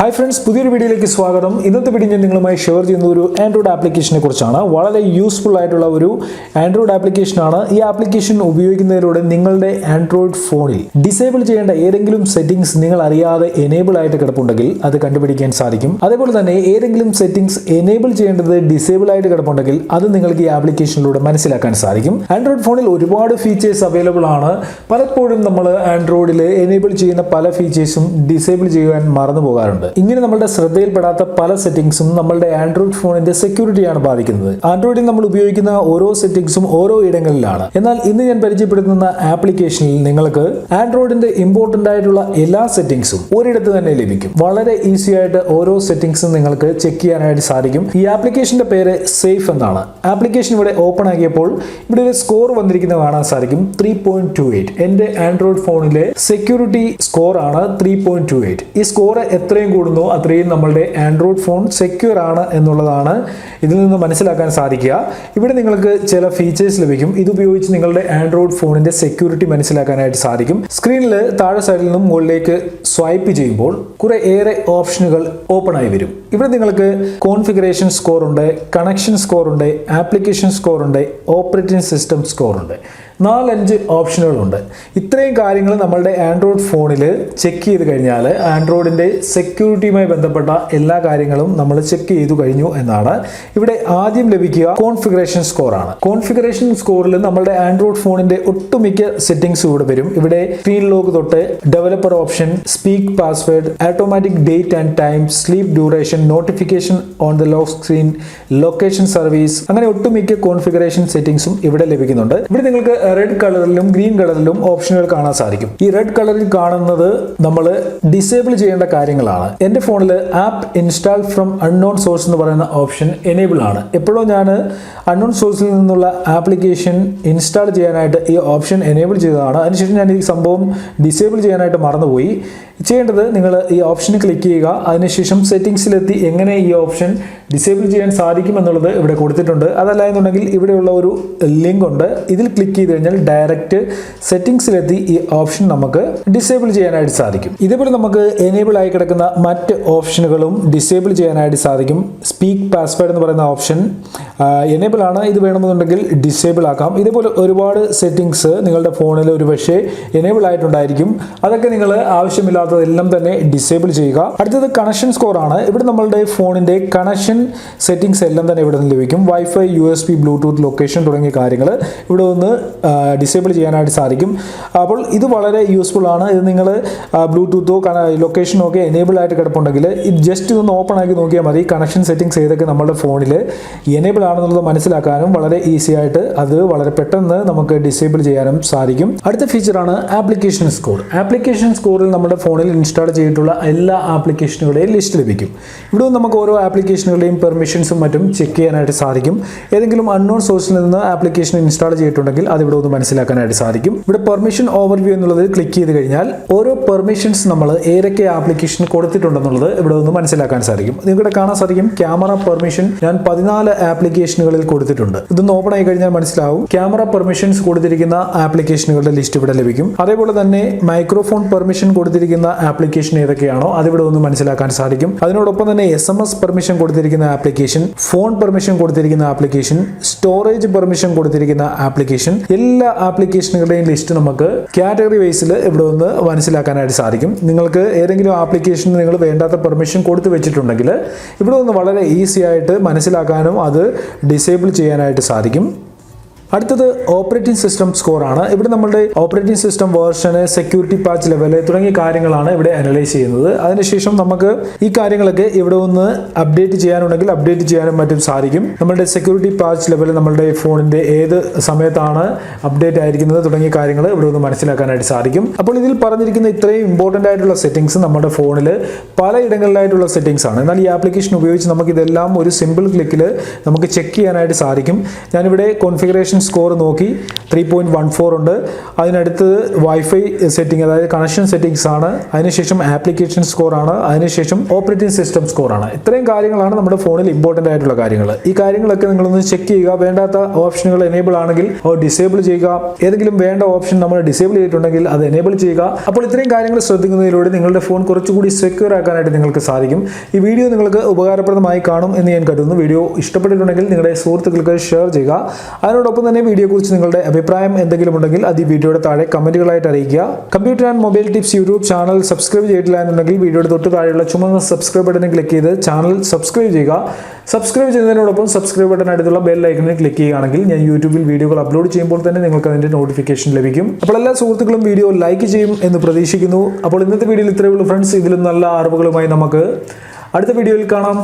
Hi friends, പുതിയൊരു വീഡിയോയിലേക്ക് സ്വാഗതം. ഇന്നത്തെ വീഡിയോ ഞാൻ നിങ്ങളുമായി ഷെയർ ചെയ്യുന്ന ഒരു ആൻഡ്രോയിഡ് ആപ്ലിക്കേഷനെ കുറിച്ചാണ്. വളരെ യൂസ്ഫുൾ ആയിട്ടുള്ള ഒരു ആൻഡ്രോയിഡ് ആപ്ലിക്കേഷനാണ്. ഈ ആപ്ലിക്കേഷൻ ഉപയോഗിക്കുന്നതിലൂടെ നിങ്ങളുടെ ആൻഡ്രോയിഡ് ഫോണിൽ ഡിസേബിൾ ചെയ്യേണ്ട ഏതെങ്കിലും സെറ്റിംഗ്സ് നിങ്ങൾ അറിയാതെ എനേബിൾ ആയിട്ട് കിടപ്പുണ്ടെങ്കിൽ അത് കണ്ടുപിടിക്കാൻ സാധിക്കും. അതേപോലെ തന്നെ ഏതെങ്കിലും സെറ്റിംഗ്സ് എനേബിൾ ചെയ്യേണ്ടത് ഡിസേബിൾ ആയിട്ട് കിടപ്പുണ്ടെങ്കിൽ അത് നിങ്ങൾക്ക് ഈ ആപ്ലിക്കേഷനിലൂടെ മനസ്സിലാക്കാൻ സാധിക്കും. ആൻഡ്രോയിഡ് ഫോണിൽ ഒരുപാട് ഫീച്ചേഴ്സ് അവൈലബിൾ ആണ്. പലപ്പോഴും നമ്മൾ ആൻഡ്രോയിഡിൽ എനേബിൾ ചെയ്യുന്ന പല ഫീച്ചേഴ്സും ഡിസേബിൾ ചെയ്യാൻ മറന്നു പോകാറുണ്ട്. ഇങ്ങനെ നമ്മളുടെ ശ്രദ്ധയിൽപ്പെടാത്ത പല സെറ്റിംഗ്സും നമ്മളുടെ ആൻഡ്രോയിഡ് ഫോണിന്റെ സെക്യൂരിറ്റിയാണ് ബാധിക്കുന്നത്. ആൻഡ്രോയിഡിൽ നമ്മൾ ഉപയോഗിക്കുന്ന ഓരോ സെറ്റിംഗ്സും ഓരോ ഇടങ്ങളിലാണ്. എന്നാൽ ഇന്ന് ഞാൻ പരിചയപ്പെടുത്തുന്ന ആപ്ലിക്കേഷനിൽ നിങ്ങൾക്ക് ആൻഡ്രോയിഡിന്റെ ഇമ്പോർട്ടന്റ് ആയിട്ടുള്ള എല്ലാ സെറ്റിംഗ്സും ഒരിടത്ത് തന്നെ ലഭിക്കും. വളരെ ഈസി ആയിട്ട് ഓരോ സെറ്റിംഗ്സും നിങ്ങൾക്ക് ചെക്ക് ചെയ്യാനായിട്ട് സാധിക്കും. ഈ ആപ്ലിക്കേഷന്റെ പേര് സേഫ് എന്നാണ്. ആപ്ലിക്കേഷൻ ഇവിടെ ഓപ്പൺ ആക്കിയപ്പോൾ ഇവിടെ ഒരു സ്കോർ വന്നിരിക്കുന്നത് കാണാൻ സാധിക്കും, 3.28. എന്റെ ആൻഡ്രോയിഡ് ഫോണിലെ സെക്യൂരിറ്റി സ്കോർ ആണ് 3.28. ഈ സ്കോർ എത്രയും കൂടുന്നു അത്രയും നമ്മളുടെ ആൻഡ്രോയിഡ് ഫോൺ സെക്യൂർ ആണ് എന്നുള്ളതാണ് ഇതിൽ നിന്ന് മനസ്സിലാക്കാൻ സാധിക്കുക. ഇവിടെ നിങ്ങൾക്ക് ചില ഫീച്ചേഴ്സ് ലഭിക്കും. ഇതുപയോഗിച്ച് നിങ്ങളുടെ ആൻഡ്രോയിഡ് ഫോണിന്റെ സെക്യൂരിറ്റി മനസ്സിലാക്കാനായിട്ട് സാധിക്കും. സ്ക്രീനിൽ താഴെ സൈഡിൽ നിന്നും മുകളിലേക്ക് സ്വൈപ്പ് ചെയ്യുമ്പോൾ കുറെ ഏറെ ഓപ്ഷനുകൾ ഓപ്പൺ ആയി വരും. ഇവിടെ നിങ്ങൾക്ക് കോൺഫിഗറേഷൻ സ്കോർ ഉണ്ട്, കണക്ഷൻ സ്കോർ ഉണ്ട്, ആപ്ലിക്കേഷൻ സ്കോർ ഉണ്ട്, ഓപ്പറേറ്റിംഗ് സിസ്റ്റം സ്കോർ ഉണ്ട്. 4-5 ഓപ്ഷനുകളുണ്ട്. ഇത്രയും കാര്യങ്ങൾ നമ്മളുടെ ആൻഡ്രോയിഡ് ഫോണിൽ ചെക്ക് ചെയ്ത് കഴിഞ്ഞാൽ ആൻഡ്രോയിഡിന്റെ സെക്യൂരിറ്റിയുമായി ബന്ധപ്പെട്ട എല്ലാ കാര്യങ്ങളും നമ്മൾ ചെക്ക് ചെയ്തു കഴിഞ്ഞു എന്നാണ്. ഇവിടെ ആദ്യം ലഭിക്കുക കോൺഫിഗറേഷൻ സ്കോർ ആണ്. കോൺഫിഗറേഷൻ സ്കോറിൽ നമ്മളുടെ ആൻഡ്രോയിഡ് ഫോണിന്റെ ഒട്ടുമിക്ക സെറ്റിംഗ്സ് ഇവിടെ വരും. ഇവിടെ സ്ക്രീൻ ലോക്ക് തൊട്ട് developer option, speak password, automatic date and time, sleep duration, notification on the lock screen, location service, അങ്ങനെ ഒട്ടുമിക്ക കോൺഫിഗറേഷൻ സെറ്റിംഗ്സും ഇവിടെ ലഭിക്കുന്നുണ്ട്. ഇവിടെ നിങ്ങൾക്ക് റെഡ് കളറിലും ഗ്രീൻ കളറിലും ഓപ്ഷനുകൾ കാണാൻ സാധിക്കും. ഈ റെഡ് കളറിൽ കാണുന്നത് നമ്മൾ ഡിസേബിൾ ചെയ്യേണ്ട കാര്യങ്ങളാണ്. എന്റെ ഫോണിൽ app install from unknown source എന്ന് പറയുന്ന ഓപ്ഷൻ എനേബിൾ ആണ്. എപ്പോഴും ഞാൻ അൺനോൺ സോഴ്സിൽ നിന്നുള്ള ആപ്ലിക്കേഷൻ ഇൻസ്റ്റാൾ ചെയ്യാനായിട്ട് ഈ ഓപ്ഷൻ എനേബിൾ ചെയ്തതാണ്. അതിനുശേഷം ഞാൻ ഈ സംഭവം ഡിസേബിൾ ചെയ്യാനായിട്ട് മറന്നുപോയി. ചെയ്യേണ്ടത് നിങ്ങൾ ഈ ഓപ്ഷൻ ക്ലിക്ക് ചെയ്യുക. അതിനുശേഷം സെറ്റിംഗ്സിലെത്തി എങ്ങനെ ഈ ഓപ്ഷൻ ഡിസേബിൾ ചെയ്യാൻ സാധിക്കും എന്നുള്ളത് ഇവിടെ കൊടുത്തിട്ടുണ്ട്. അതല്ല എന്നുണ്ടെങ്കിൽ ഇവിടെയുള്ള ഒരു ലിങ്ക് ഉണ്ട്. ഇതിൽ ക്ലിക്ക് ചെയ്ത് കഴിഞ്ഞാൽ ഡയറക്റ്റ് സെറ്റിംഗ്സിലെത്തി ഈ ഓപ്ഷൻ നമുക്ക് ഡിസേബിൾ ചെയ്യാനായിട്ട് സാധിക്കും. ഇതേപോലെ നമുക്ക് എനേബിൾ ആയി കിടക്കുന്ന മറ്റ് ഓപ്ഷനുകളും ഡിസേബിൾ ചെയ്യാനായിട്ട് സാധിക്കും. സ്പീക്ക് പാസ്വേഡ് എന്ന് പറയുന്ന ഓപ്ഷൻ എനേബിൾ ആണ്. ഇത് വേണമെന്നുണ്ടെങ്കിൽ ഡിസേബിൾ ആക്കാം. ഇതേപോലെ ഒരുപാട് സെറ്റിംഗ്സ് നിങ്ങളുടെ ഫോണിൽ ഒരു പക്ഷേ എനേബിൾ ആയിട്ടുണ്ടായിരിക്കും. അതൊക്കെ നിങ്ങൾ ആവശ്യമില്ലാത്തതെല്ലാം തന്നെ ഡിസേബിൾ ചെയ്യുക. അടുത്തത് കണക്ഷൻ സ്കോർ ആണ്. ഇവിടെ നമ്മളുടെ ഫോണിന്റെ കണക്ഷൻ സെറ്റിംഗ്സ് എല്ലാം തന്നെ ഇവിടെ നിന്ന് ലഭിക്കും. വൈഫൈ, USB, ബ്ലൂടൂത്ത്, ലൊക്കേഷൻ തുടങ്ങിയ കാര്യങ്ങൾ ഇവിടെ ഒന്ന് ഡിസേബിൾ ചെയ്യാനായിട്ട് സാധിക്കും. അപ്പോൾ ഇത് വളരെ യൂസ്ഫുൾ ആണ്. ഇത് നിങ്ങൾ ബ്ലൂടൂത്തോ ലൊക്കേഷനോ ഒക്കെ എനേബിൾ ആയിട്ട് കിടപ്പുണ്ടെങ്കിൽ ഇത് ജസ്റ്റ് ഇതൊന്ന് ഓപ്പൺ ആക്കി നോക്കിയാൽ മതി. കണക്ഷൻ സെറ്റിംഗ്സ് ഏതൊക്കെ നമ്മുടെ ഫോണിൽ എനേബിൾ ആണെന്നുള്ളത് മനസ്സിലാക്കാനും വളരെ ഈസി ആയിട്ട് അത് വളരെ പെട്ടെന്ന് നമുക്ക് ഡിസേബിൾ ചെയ്യാനും സാധിക്കും. അടുത്ത ഫീച്ചറാണ് ആപ്ലിക്കേഷൻ സ്കോർ. ആപ്ലിക്കേഷൻ സ്കോറിൽ നമ്മുടെ ഫോണിൽ ഇൻസ്റ്റാൾ ചെയ്തിട്ടുള്ള എല്ലാ ആപ്ലിക്കേഷനുകളുടെയും ലിസ്റ്റ് ലഭിക്കും. ഇവിടെ നമുക്ക് ഓരോ ആപ്ലിക്കേഷനുകളുടെയും പെർമിഷൻസും മറ്റും ചെക്ക് ചെയ്യാനായിട്ട് സാധിക്കും. ഏതെങ്കിലും അൺനോൺ സോഴ്സിൽ നിന്ന് ആപ്ലിക്കേഷൻ ഇൻസ്റ്റാൾ ചെയ്തിട്ടുണ്ടെങ്കിൽ അത് ഇവിടെ ഒന്ന് മനസ്സിലാക്കാനായിട്ട് സാധിക്കും. ഇവിടെ പെർമിഷൻ ഓവർവ്യൂ എന്നുള്ളത് ക്ലിക്ക് ചെയ്ത് കഴിഞ്ഞാൽ ഓരോ പെർമിഷൻസ് നമ്മൾ ഏതൊക്കെ ആപ്ലിക്കേഷൻ കൊടുത്തിട്ടുണ്ടെന്നുള്ളത് ഇവിടെ ഒന്ന് മനസ്സിലാക്കാൻ സാധിക്കും. നിങ്ങളുടെ കാണാൻ സാധിക്കും ക്യാമറ പെർമിഷൻ ഞാൻ 14 ആപ്ലിക്കേഷനുകളിൽ കൊടുത്തിട്ടുണ്ട്. ഇതൊന്ന് ഓപ്പൺ ആയി കഴിഞ്ഞാൽ മനസ്സിലാവും ക്യാമറ പെർമിഷൻസ് കൊടുത്തിരിക്കുന്ന ആപ്ലിക്കേഷനുകളുടെ ലിസ്റ്റ് ഇവിടെ ലഭിക്കും. അതേപോലെ തന്നെ മൈക്രോഫോൺ പെർമിഷൻ കൊടുത്തിരിക്കുന്ന ആപ്ലിക്കേഷൻ ഏതൊക്കെയാണോ അതിവിടെ ഒന്ന് മനസ്സിലാക്കാൻ സാധിക്കും. അതിനോടൊപ്പം തന്നെ SMS പെർമിഷൻ കൊടുത്തിരിക്കുന്ന ആപ്ലിക്കേഷൻ, ഫോൺ പെർമിഷൻ കൊടുത്തിരിക്കുന്ന ആപ്ലിക്കേഷൻ, സ്റ്റോറേജ് പെർമിഷൻ കൊടുത്തിരിക്കുന്ന ആപ്ലിക്കേഷൻ, എല്ലാ ആപ്ലിക്കേഷനുകളുടെയും ലിസ്റ്റ് നമുക്ക് കാറ്റഗറി വൈസിൽ ഇവിടെ ഒന്ന് മനസ്സിലാക്കാനായിട്ട് സാധിക്കും. നിങ്ങൾക്ക് ഏതെങ്കിലും ആപ്ലിക്കേഷൻ നിങ്ങൾ വേണ്ടാത്ത പെർമിഷൻ കൊടുത്തു വെച്ചിട്ടുണ്ടെങ്കിൽ ഇവിടെ ഒന്ന് വളരെ ഈസി ആയിട്ട് മനസ്സിലാക്കാനും അത് ഡിസേബിൾ ചെയ്യാനായിട്ട് സാധിക്കും. അടുത്തത് ഓപ്പറേറ്റിംഗ് സിസ്റ്റം സ്കോർ ആണ്. ഇവിടെ നമ്മുടെ operating system version, security patch level തുടങ്ങിയ കാര്യങ്ങളാണ് ഇവിടെ അനലൈസ് ചെയ്യുന്നത്. അതിനുശേഷം നമുക്ക് ഈ കാര്യങ്ങളൊക്കെ ഇവിടെ ഒന്ന് അപ്ഡേറ്റ് ചെയ്യാനുണ്ടെങ്കിൽ അപ്ഡേറ്റ് ചെയ്യാനും മറ്റും സാധിക്കും. നമ്മുടെ സെക്യൂരിറ്റി പാച്ച് ലെവൽ നമ്മളുടെ ഫോണിന്റെ ഏത് സമയത്താണ് അപ്ഡേറ്റ് ആയിരിക്കുന്നത് തുടങ്ങിയ കാര്യങ്ങൾ ഇവിടെ ഒന്ന് മനസ്സിലാക്കാനായിട്ട് സാധിക്കും. അപ്പോൾ ഇതിൽ പറഞ്ഞിരിക്കുന്ന ഇത്രയും ഇമ്പോർട്ടന്റ് ആയിട്ടുള്ള സെറ്റിംഗ്സ് നമ്മുടെ ഫോണിൽ പലയിടങ്ങളിലായിട്ടുള്ള സെറ്റിംഗ്സ് ആണ്. എന്നാൽ ഈ ആപ്ലിക്കേഷൻ ഉപയോഗിച്ച് നമുക്ക് ഇതെല്ലാം ഒരു സിമ്പിൾ ക്ലിക്കിൽ നമുക്ക് ചെക്ക് ചെയ്യാനായിട്ട് സാധിക്കും. ഞാനിവിടെ കോൺഫിഗറേഷൻ സ്കോർ നോക്കി 3.14 ഉണ്ട്. അതിനടുത്ത് വൈഫൈ സെറ്റിംഗ്, അതായത് കണക്ഷൻ സെറ്റിംഗ്സ് ആണ്. അതിനുശേഷം ആപ്ലിക്കേഷൻ സ്കോർ ആണ്. അതിനുശേഷം ഓപ്പറേറ്റിംഗ് സിസ്റ്റം സ്കോർ ആണ്. ഇത്രയും കാര്യങ്ങളാണ് നമ്മുടെ ഫോണിൽ ഇമ്പോർട്ടൻ്റ് ആയിട്ടുള്ള കാര്യങ്ങൾ. ഈ കാര്യങ്ങളൊക്കെ നിങ്ങളൊന്ന് ചെക്ക് ചെയ്യുക. വേണ്ടാത്ത ഓപ്ഷനുകൾ എനേബിൾ ആണെങ്കിൽ ഡിസേബിൾ ചെയ്യുക. ഏതെങ്കിലും വേണ്ട ഓപ്ഷൻ നമ്മൾ ഡിസേബിൾ ചെയ്തിട്ടുണ്ടെങ്കിൽ അത് എനേബിൾ ചെയ്യുക. അപ്പോൾ ഇത്രയും കാര്യങ്ങൾ ശ്രദ്ധിക്കുന്നതിലൂടെ നിങ്ങളുടെ ഫോൺ കുറച്ചുകൂടി സെക്യൂർ ആക്കാനായിട്ട് നിങ്ങൾക്ക് സാധിക്കും. ഈ വീഡിയോ നിങ്ങൾക്ക് ഉപകാരപ്രദമായി കാണും എന്ന് ഞാൻ കരുതുന്നു. വീഡിയോ ഇഷ്ടപ്പെട്ടിട്ടുണ്ടെങ്കിൽ നിങ്ങളുടെ സുഹൃത്തുക്കൾക്ക് ഷെയർ ചെയ്യുക. അതിനോടൊപ്പം തന്നെ വീഡിയോയെക്കുറിച്ച് നിങ്ങളുടെ അഭിപ്രായം എന്തെങ്കിലും ഉണ്ടെങ്കിൽ അത് ഈ വീഡിയോയുടെ താഴെ കമന്റുകളായിട്ട് അറിയിക്കുക. Computer and mobile tips YouTube channel subscribe ചെയ്തിട്ടില്ല എന്നുണ്ടെങ്കിൽ വീഡിയോയുടെ തൊട്ട് താഴെയുള്ള ചുമന്ന സബ്സ്ക്രൈബ് ബട്ടണിൽ ക്ലിക്ക് ചെയ്ത് ചാനൽ സബ്സ്ക്രൈബ് ചെയ്യുക. സബ്സ്ക്രൈബ് ചെയ്യുന്നതിനോടൊപ്പം സബ്സ്ക്രൈബ് ബട്ടൺ അടുത്തുള്ള ബെൽ ഐക്കണിൽ ക്ലിക്ക് ചെയ്യുകയാണെങ്കിൽ ഞാൻ യൂട്യൂബിൽ വീഡിയോകൾ അപ്ലോഡ് ചെയ്യുമ്പോൾ തന്നെ നിങ്ങൾക്ക് അതിന്റെ നോട്ടിഫിക്കേഷൻ ലഭിക്കും. അപ്പോൾ എല്ലാ സുഹൃത്തുക്കളും വീഡിയോ ലൈക്ക് ചെയ്യും എന്ന് പ്രതീക്ഷിക്കുന്നു. അപ്പോൾ ഇന്നത്തെ വീഡിയോയിൽ ഇത്രയേ ഉള്ളൂ ഫ്രണ്ട്സ്. ഇതിലും നല്ല അറിവുകളുമായി നമുക്ക് അടുത്ത വീഡിയോയിൽ കാണാം.